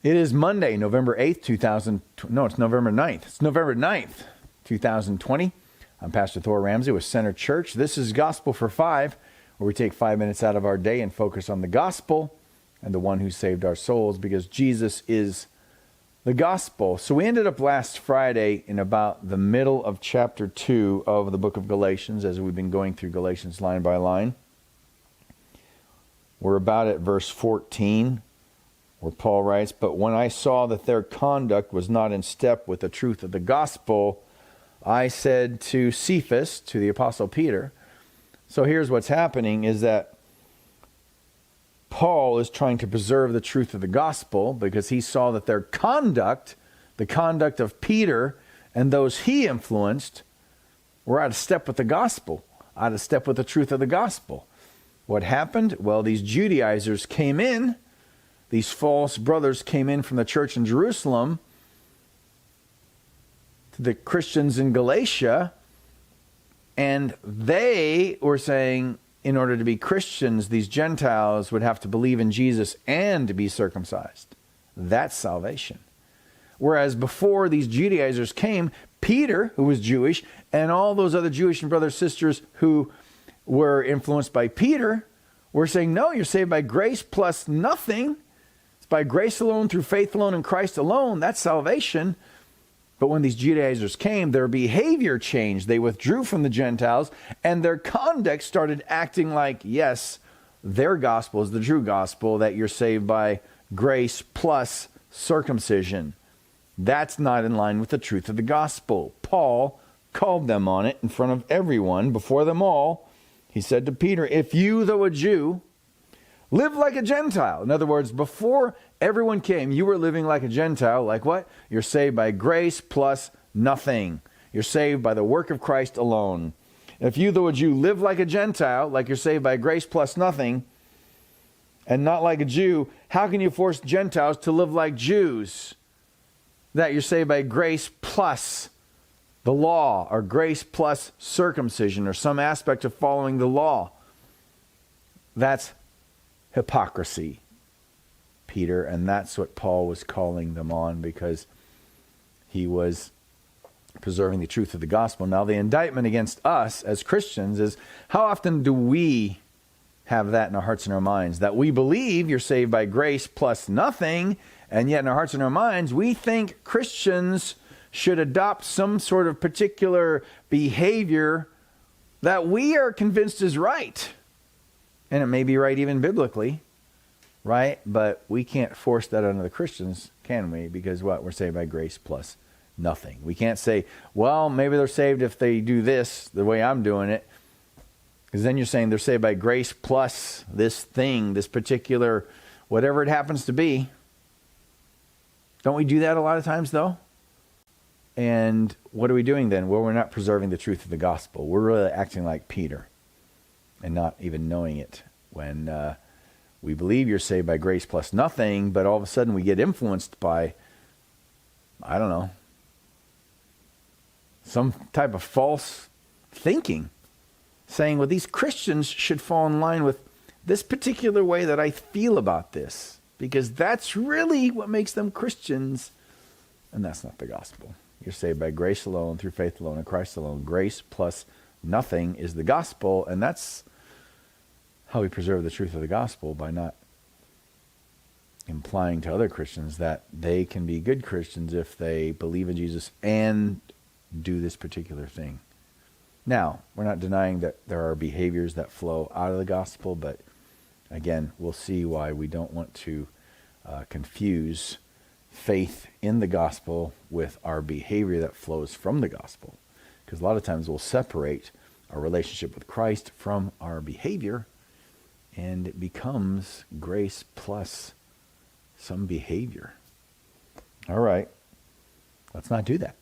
It is Monday, November 8th, it's November 9th. It's November 9th, 2020. I'm Pastor Thor Ramsey with Center Church. This is Gospel for Five, where we take 5 minutes out of our day and focus on the gospel and the one who saved our souls, because Jesus is the gospel. So we ended up last Friday in about the middle of chapter 2 of the book of Galatians, as we've been going through Galatians line by line. We're about at verse 14, where Paul writes, "But when I saw that their conduct was not in step with the truth of the gospel, I said to Cephas," to the apostle Peter. So here's what's happening, is that Paul is trying to preserve the truth of the gospel because he saw that their conduct, the conduct of Peter and those he influenced, were out of step with the gospel, out of step with the truth of the gospel. What happened? Well, these Judaizers came in. These false brothers came in from the church in Jerusalem to the Christians in Galatia, and they were saying, in order to be Christians, these Gentiles would have to believe in Jesus and be circumcised. That's salvation. Whereas before these Judaizers came, Peter, who was Jewish, and all those other Jewish and brothers and sisters who were influenced by Peter, were saying, no, you're saved by grace plus nothing. By grace alone, through faith alone, in Christ alone. That's salvation. But when these Judaizers came, their behavior changed. They withdrew from the Gentiles, and their conduct started acting like, yes, their gospel is the true gospel, that you're saved by grace plus circumcision. That's not in line with the truth of the gospel. Paul called them on it in front of everyone, before them all. He said to Peter, "If you, though a Jew, live like a Gentile." In other words, before everyone came, you were living like a Gentile. Like what? You're saved by grace plus nothing. You're saved by the work of Christ alone. If you, though a Jew, live like a Gentile, like you're saved by grace plus nothing, and not like a Jew, how can you force Gentiles to live like Jews? That you're saved by grace plus the law, or grace plus circumcision, or some aspect of following the law. That's hypocrisy, Peter, and that's what Paul was calling them on, because he was preserving the truth of the gospel. Now, the indictment against us as Christians is, how often do we have that in our hearts and our minds? That we believe you're saved by grace plus nothing, and yet in our hearts and our minds, we think Christians should adopt some sort of particular behavior that we are convinced is right. And it may be right even biblically, right? But we can't force that on the Christians, can we? Because what? We're saved by grace plus nothing. We can't say, well, maybe they're saved if they do this the way I'm doing it. Because then you're saying they're saved by grace plus this thing, this particular, whatever it happens to be. Don't we do that a lot of times, though? And what are we doing then? Well, we're not preserving the truth of the gospel. We're really acting like Peter, and not even knowing it, when we believe you're saved by grace plus nothing, but all of a sudden we get influenced by, I don't know, some type of false thinking, saying, well, these Christians should fall in line with this particular way that I feel about this, because that's really what makes them Christians, and that's not the gospel. You're saved by grace alone, through faith alone, in Christ alone. Grace plus nothing is the gospel, and that's how we preserve the truth of the gospel, by not implying to other Christians that they can be good Christians if they believe in Jesus and do this particular thing. Now, we're not denying that there are behaviors that flow out of the gospel, but again, we'll see why we don't want to confuse faith in the gospel with our behavior that flows from the gospel. Because a lot of times we'll separate our relationship with Christ from our behavior, and it becomes grace plus some behavior. All right, let's not do that.